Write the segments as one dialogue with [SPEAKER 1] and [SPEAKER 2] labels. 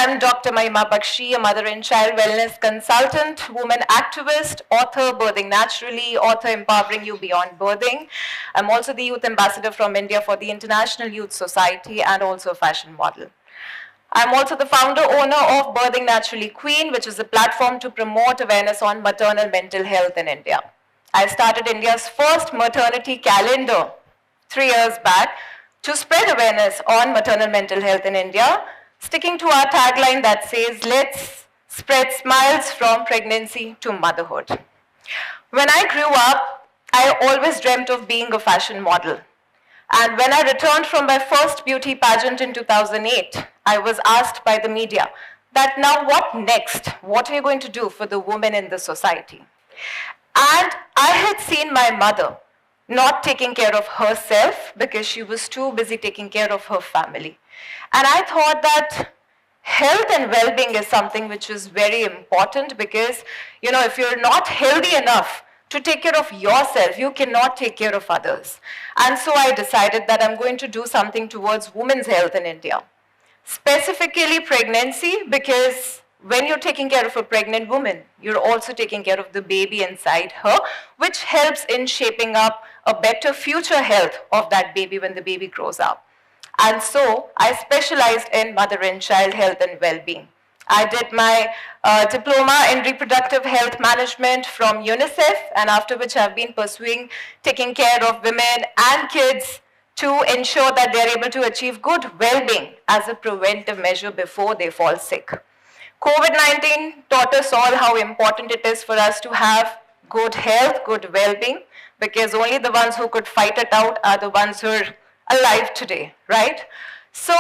[SPEAKER 1] I'm Dr. Mahima Bakshi, a mother and child wellness consultant, woman activist, author, Birthing Naturally, author Empowering You Beyond Birthing. I'm also the youth ambassador from India for the International Youth Society and also a fashion model. I'm also the founder, owner of Birthing Naturally Queen, which is a platform to promote awareness on maternal mental health in India. I started India's first maternity calendar 3 years back to spread awareness on maternal mental health in India, sticking to our tagline that says, let's spread smiles from pregnancy to motherhood. When I grew up, I always dreamt of being a fashion model. And when I returned from my first beauty pageant in 2008, I was asked by the media that now what next? What are you going to do for the women in the society? And I had seen my mother not taking care of herself because she was too busy taking care of her family. And I thought that health and well-being is something which is very important because, if you're not healthy enough to take care of yourself, you cannot take care of others. And so I decided that I'm going to do something towards women's health in India. Specifically pregnancy, because when you're taking care of a pregnant woman, you're also taking care of the baby inside her, which helps in shaping up a better future health of that baby when the baby grows up. And so I specialized in mother and child health and well-being. I did my diploma in reproductive health management from UNICEF, and after which I've been pursuing taking care of women and kids to ensure that they're able to achieve good well-being as a preventive measure before they fall sick. COVID-19 taught us all how important it is for us to have good health, good well-being, because only the ones who could fight it out are the ones who are alive today, right? So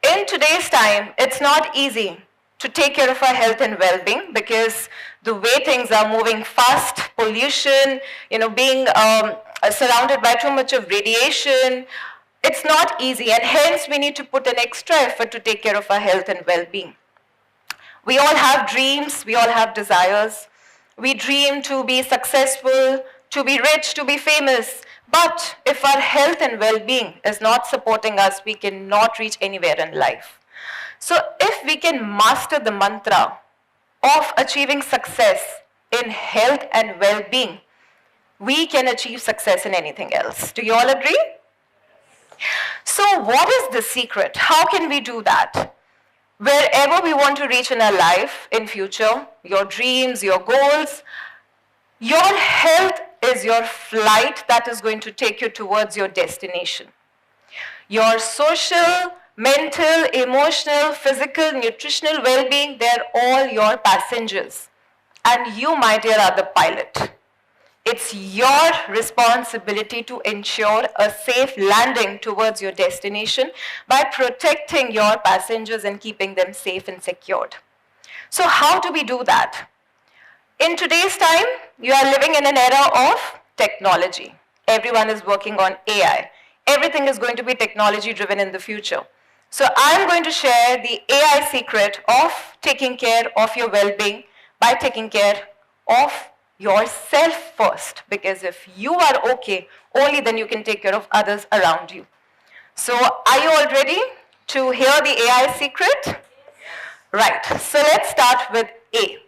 [SPEAKER 1] in today's time, it's not easy to take care of our health and well-being because the way things are moving fast, pollution, being surrounded by too much of radiation, it's not easy, and hence we need to put an extra effort to take care of our health and well-being. We all have dreams, we all have desires. We dream to be successful, to be rich, to be famous. But if our health and well-being is not supporting us, we cannot reach anywhere in life. So if we can master the mantra of achieving success in health and well-being, we can achieve success in anything else. Do you all agree? So what is the secret? How can we do that? Wherever we want to reach in our life in future, your dreams, your goals, your health is your flight that is going to take you towards your destination. Your social, mental, emotional, physical, nutritional well-being, they're all your passengers. And you, my dear, are the pilot. It's your responsibility to ensure a safe landing towards your destination by protecting your passengers and keeping them safe and secured. So how do we do that? In today's time, you are living in an era of technology. Everyone is working on AI. Everything is going to be technology driven in the future. So I'm going to share the AI secret of taking care of your well-being by taking care of yourself first, because if you are okay, only then you can take care of others around you. So are you all ready to hear the AI secret? Right, so let's start with A.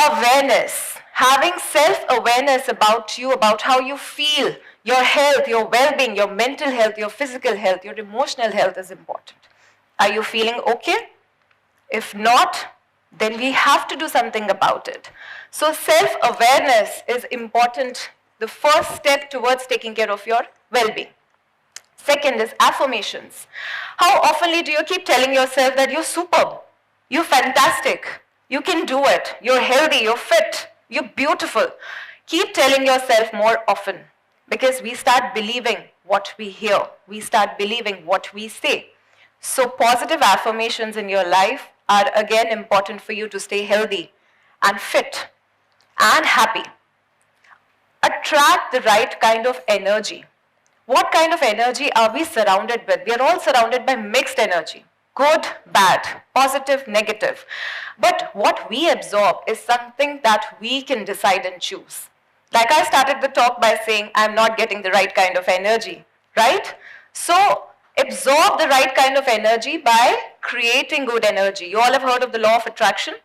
[SPEAKER 1] Awareness. Having self-awareness about you, about how you feel, your health, your well-being, your mental health, your physical health, your emotional health is important. Are you feeling okay? If not, then we have to do something about it. So self-awareness is important, the first step towards taking care of your well-being. Second is affirmations. How oftenly do you keep telling yourself that you're superb, you're fantastic, you can do it, you're healthy, you're fit, you're beautiful? Keep telling yourself more often because we start believing what we hear. We start believing what we say. So positive affirmations in your life are again important for you to stay healthy and fit and happy. Attract the right kind of energy. What kind of energy are we surrounded with? We are all surrounded by mixed energy. Good, bad, positive, negative. But what we absorb is something that we can decide and choose. Like I started the talk by saying, I'm not getting the right kind of energy, right? So Absorb the right kind of energy by creating good energy. You all have heard of the law of attraction.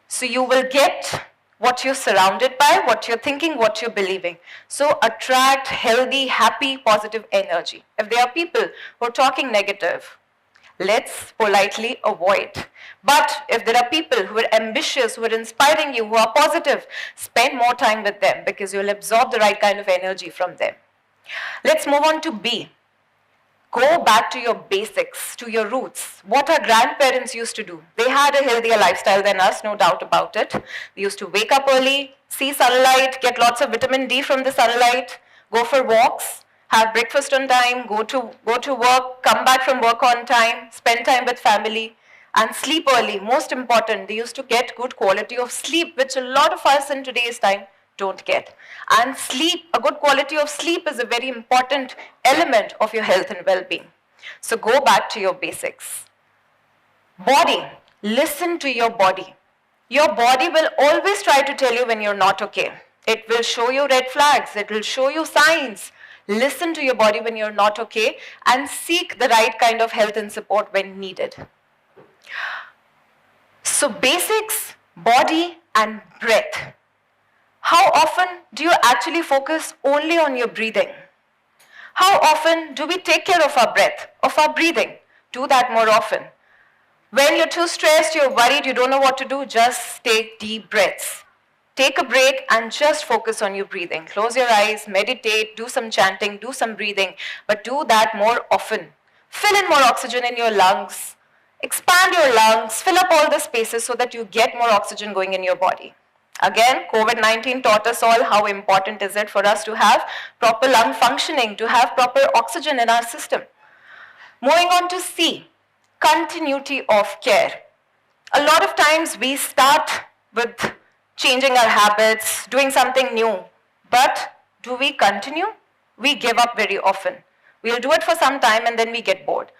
[SPEAKER 1] So you will get what you're surrounded by, what you're thinking, what you're believing. So attract healthy, happy, positive energy. If there are people who are talking negative, let's politely avoid. But if there are people who are ambitious, who are inspiring you, who are positive, spend more time with them because you'll absorb the right kind of energy from them. Let's move on to B. Go back to your basics, to your roots. What our grandparents used to do. They had a healthier lifestyle than us, no doubt about it. They used to wake up early, see sunlight, get lots of vitamin D from the sunlight, go for walks, have breakfast on time, go to work, come back from work on time, spend time with family, and sleep early. Most important, they used to get good quality of sleep, which a lot of us in today's time don't get. And sleep, a good quality of sleep is a very important element of your health and well-being. So go back to your basics. Body, listen to your body. Your body will always try to tell you when you're not okay. It will show you red flags, it will show you signs. Listen to your body when you're not okay and seek the right kind of health and support when needed. So basics, body and breath. How often do you actually focus only on your breathing? How often do we take care of our breath, of our breathing? Do that more often. When you're too stressed, you're worried, you don't know what to do, just take deep breaths. Take a break and just focus on your breathing. Close your eyes, meditate, do some chanting, do some breathing, but do that more often. Fill in more oxygen in your lungs. Expand your lungs, fill up all the spaces so that you get more oxygen going in your body. Again, COVID-19 taught us all how important is it for us to have proper lung functioning, to have proper oxygen in our system. Moving on to C, continuity of care. A lot of times we start with changing our habits, doing something new, but do we continue? We give up very often. We'll do it for some time and then we get bored.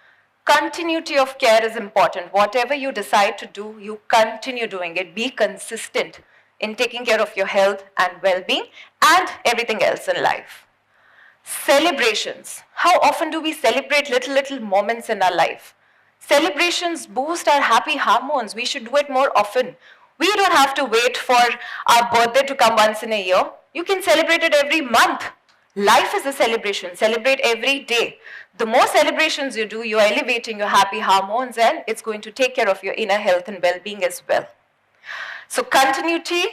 [SPEAKER 1] Continuity of care is important. Whatever you decide to do, you continue doing it. Be consistent in taking care of your health and well-being and everything else in life. Celebrations. How often do we celebrate little moments in our life? Celebrations boost our happy hormones. We should do it more often. We don't have to wait for our birthday to come once in a year. You can celebrate it every month. Life is a celebration. Celebrate every day. The more celebrations you do, you're elevating your happy hormones and it's going to take care of your inner health and well-being as well. So continuity,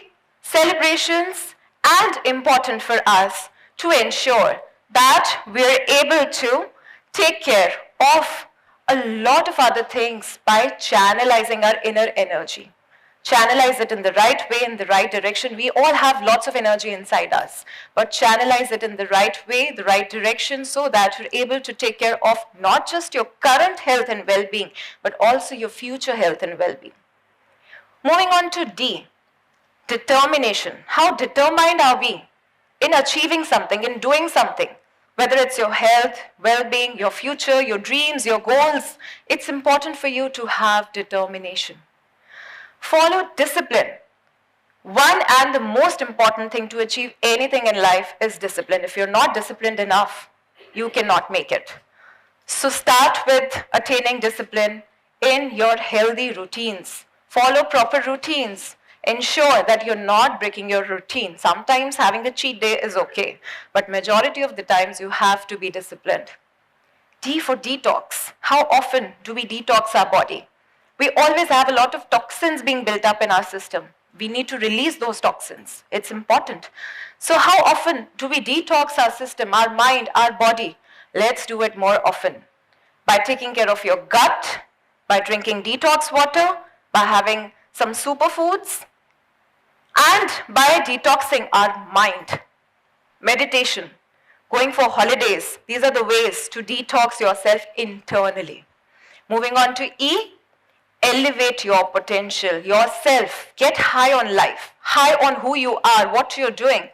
[SPEAKER 1] celebrations, and important for us to ensure that we're able to take care of a lot of other things by channelizing our inner energy. Channelize it in the right way, in the right direction. We all have lots of energy inside us, but channelize it in the right way, the right direction, so that you're able to take care of not just your current health and well-being, but also your future health and well-being. Moving on to D, determination. How determined are we in achieving something, in doing something? Whether it's your health, well-being, your future, your dreams, your goals, it's important for you to have determination. Follow discipline. One and the most important thing to achieve anything in life is discipline. If you're not disciplined enough, you cannot make it. So start with attaining discipline in your healthy routines. Follow proper routines. Ensure that you're not breaking your routine. Sometimes having a cheat day is okay, but majority of the times you have to be disciplined. D for detox. How often do we detox our body? We always have a lot of toxins being built up in our system. We need to release those toxins. It's important. So how often do we detox our system, our mind, our body? Let's do it more often. By taking care of your gut, by drinking detox water, by having some superfoods, and by detoxing our mind. Meditation, going for holidays, these are the ways to detox yourself internally. Moving on to E, elevate your potential, yourself. Get high on life, high on who you are, what you're doing.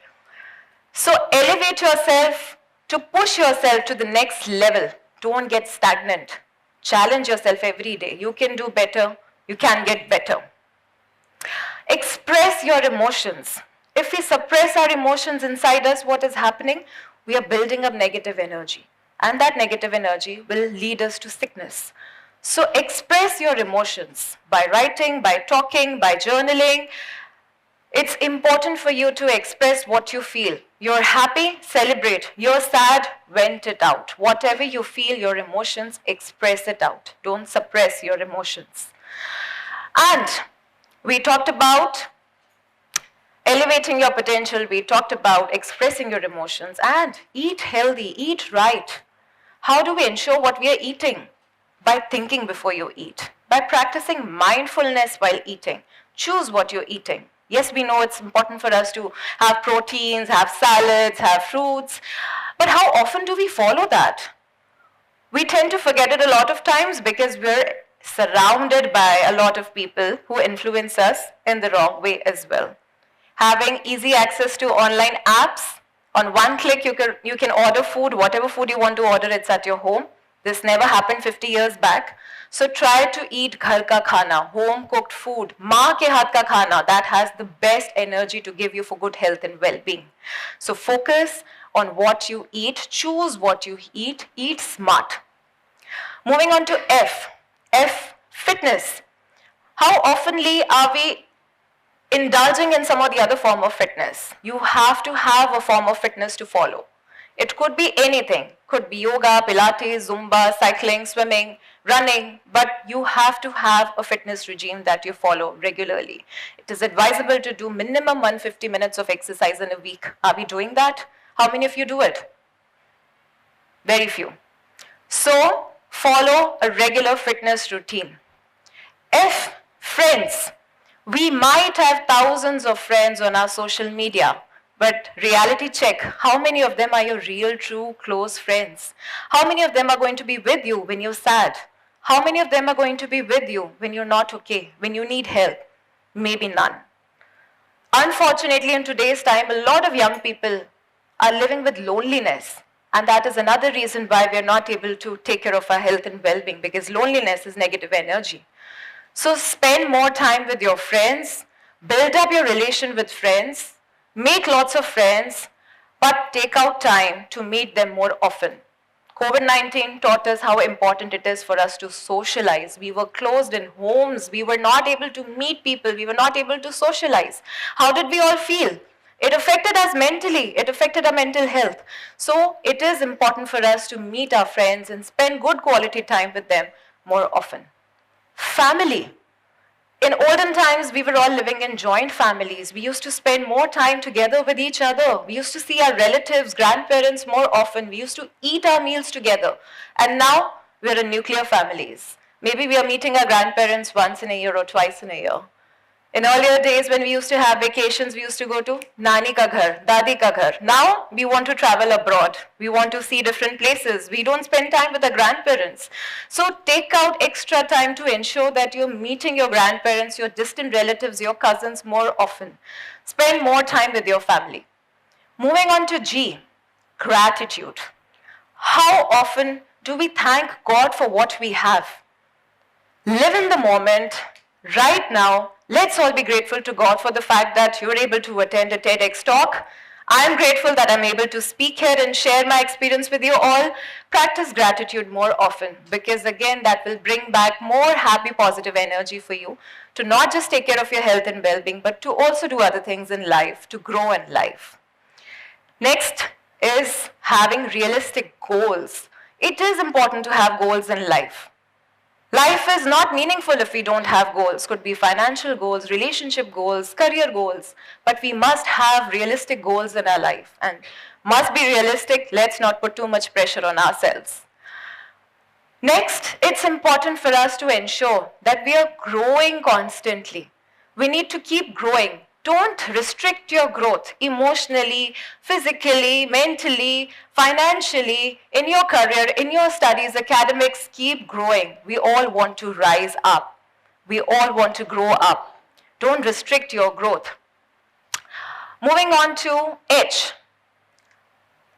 [SPEAKER 1] So elevate yourself to push yourself to the next level. Don't get stagnant. Challenge yourself every day. You can do better. You can get better. Express your emotions. If we suppress our emotions inside us, what is happening? We are building up negative energy. and that negative energy will lead us to sickness. So express your emotions by writing, by talking, by journaling. It's important for you to express what you feel. You're happy, celebrate. You're sad, vent it out. Whatever you feel, your emotions, express it out. Don't suppress your emotions. And we talked about elevating your potential. We talked about expressing your emotions. And eat healthy, eat right. How do we ensure what we are eating? By thinking before you eat. By practicing mindfulness while eating. Choose what you're eating. Yes, we know it's important for us to have proteins, have salads, have fruits. But how often do we follow that? We tend to forget it a lot of times because we're surrounded by a lot of people who influence us in the wrong way as well. Having easy access to online apps, on one click you can order food, whatever food you want to order, it's at your home. This never happened 50 years back. So try to eat ghar ka khana, home cooked food, maa ke haath ka khana, that has the best energy to give you for good health and well-being. So focus on what you eat, choose what you eat smart. Moving on to F. F, fitness. How oftenly are we indulging in some or the other form of fitness? You have to have a form of fitness to follow. It could be anything. Could be yoga, pilates, zumba, cycling, swimming, running, but you have to have a fitness regime that you follow regularly. It is advisable to do minimum 150 minutes of exercise in a week. Are we doing that? How many of you do it? Very few. So, follow a regular fitness routine. F, friends. We might have thousands of friends on our social media, but reality check, how many of them are your real, true, close friends? How many of them are going to be with you when you're sad? How many of them are going to be with you when you're not okay, when you need help? Maybe none. Unfortunately, in today's time, a lot of young people are living with loneliness. And that is another reason why we are not able to take care of our health and well-being, because loneliness is negative energy. So spend more time with your friends, build up your relation with friends, make lots of friends, but take out time to meet them more often. COVID-19 taught us how important it is for us to socialize. We were closed in homes. We were not able to meet people. We were not able to socialize. How did we all feel? It affected us mentally. It affected our mental health. So it is important for us to meet our friends and spend good quality time with them more often. Family. In olden times, we were all living in joint families. We used to spend more time together with each other. We used to see our relatives, grandparents more often. We used to eat our meals together. And now, we're in nuclear families. Maybe we are meeting our grandparents once in a year or twice in a year. In earlier days, when we used to have vacations, we used to go to Nani ka ghar, Dadi ka ghar. Now, we want to travel abroad. We want to see different places. We don't spend time with our grandparents. So take out extra time to ensure that you're meeting your grandparents, your distant relatives, your cousins more often. Spend more time with your family. Moving on to G, gratitude. How often do we thank God for what we have? Live in the moment, right now. Let's all be grateful to God for the fact that you're able to attend a TEDx talk. I'm grateful that I'm able to speak here and share my experience with you all. Practice gratitude more often, because again, that will bring back more happy, positive energy for you to not just take care of your health and well-being, but to also do other things in life, to grow in life. Next is having realistic goals. It is important to have goals in life. Life is not meaningful if we don't have goals. Could be financial goals, relationship goals, career goals. But we must have realistic goals in our life. And must be realistic. Let's not put too much pressure on ourselves. Next, it's important for us to ensure that we are growing constantly. We need to keep growing. Don't restrict your growth emotionally, physically, mentally, financially, in your career, in your studies, academics. Keep growing. We all want to rise up. We all want to grow up. Don't restrict your growth. Moving on to H.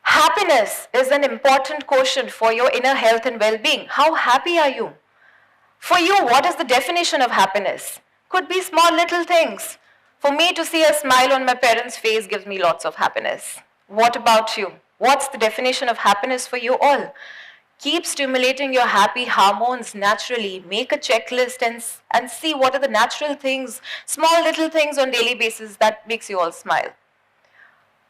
[SPEAKER 1] Happiness is an important quotient for your inner health and well-being. How happy are you? For you, what is the definition of happiness? Could be small little things. For me, to see a smile on my parents' face gives me lots of happiness. What about you? What's the definition of happiness for you all? Keep stimulating your happy hormones naturally. Make a checklist and see what are the natural things, small little things on daily basis that makes you all smile.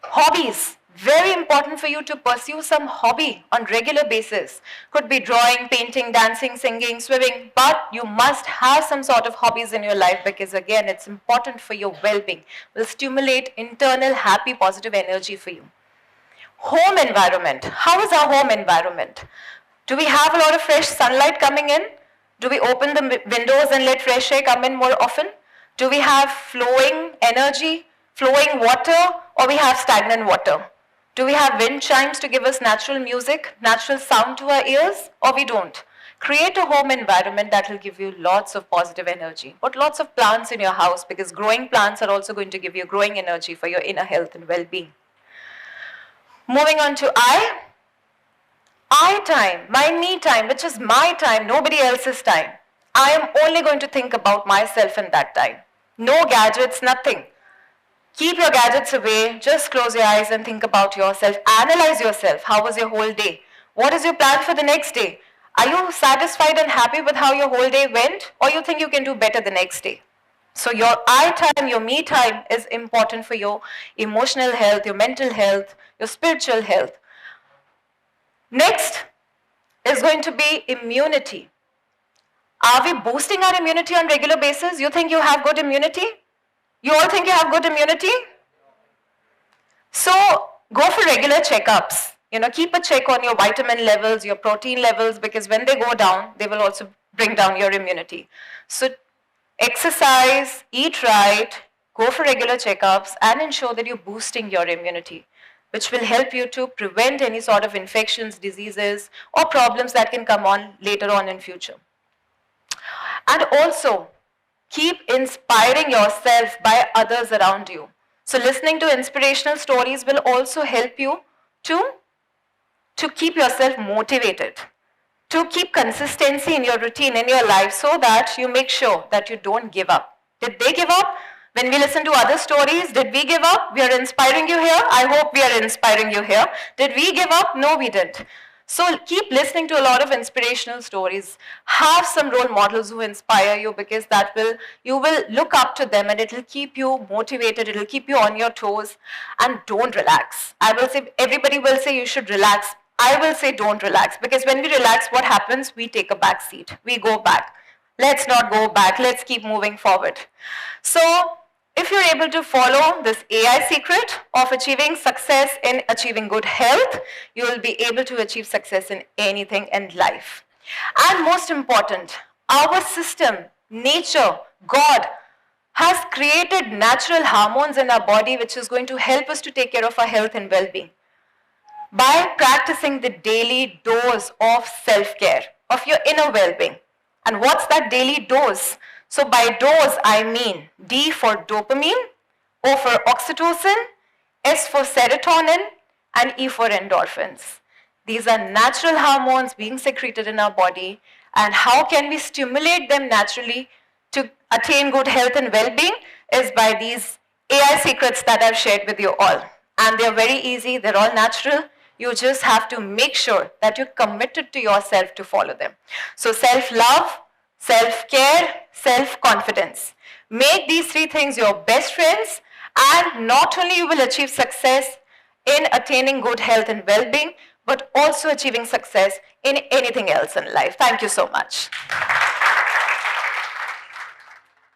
[SPEAKER 1] Hobbies. Very important for you to pursue some hobby on regular basis. Could be drawing, painting, dancing, singing, swimming, but you must have some sort of hobbies in your life because again, it's important for your well-being. Will stimulate internal happy, positive energy for you. Home environment. How is our home environment? Do we have a lot of fresh sunlight coming in? Do we open the windows and let fresh air come in more often? Do we have flowing energy, flowing water, or we have stagnant water? Do we have wind chimes to give us natural music, natural sound to our ears, or we don't? Create a home environment that will give you lots of positive energy. Put lots of plants in your house because growing plants are also going to give you growing energy for your inner health and well-being. Moving on to I time, my me time, which is my time, nobody else's time. I am only going to think about myself in that time. No gadgets, nothing. Keep your gadgets away, just close your eyes and think about yourself. Analyze yourself. How was your whole day? What is your plan for the next day? Are you satisfied and happy with how your whole day went? Or you think you can do better the next day? So your I time, your me time is important for your emotional health, your mental health, your spiritual health. Next is going to be immunity. Are we boosting our immunity on regular basis? You think you have good immunity? You all think you have good immunity? So go for regular checkups. Keep a check on your vitamin levels, your protein levels, because when they go down, they will also bring down your immunity. So exercise, eat right, go for regular checkups, and ensure that you're boosting your immunity, which will help you to prevent any sort of infections, diseases, or problems that can come on later on in future. And also, keep inspiring yourself by others around you. So listening to inspirational stories will also help you to keep yourself motivated, to keep consistency in your routine, in your life, so that you make sure that you don't give up. Did they give up? When we listen to other stories, did we give up? We are inspiring you here. I hope we are inspiring you here. Did we give up? No, we didn't. So keep listening to a lot of inspirational stories. Have some role models who inspire you, because you will look up to them and it will keep you motivated. It will keep you on your toes. And don't relax. I will say, everybody will say you should relax. I will say don't relax, because when we relax, what happens? We take a back seat. We go back. Let's not go back. Let's keep moving forward. So if you're able to follow this AI secret of achieving success in achieving good health, you will be able to achieve success in anything in life. And most important, our system, nature, God, has created natural hormones in our body which is going to help us to take care of our health and well-being. By practicing the daily dose of self-care, of your inner well-being. And what's that daily dose? So by dose, I mean D for dopamine, O for oxytocin, S for serotonin, and E for endorphins. These are natural hormones being secreted in our body, and how can we stimulate them naturally to attain good health and well-being is by these AI secrets that I've shared with you all. And they're very easy, they're all natural. You just have to make sure that you're committed to yourself to follow them. So self-love, self-care, self-confidence. Make these three things your best friends, and not only you will achieve success in attaining good health and well-being, but also achieving success in anything else in life. Thank you so much.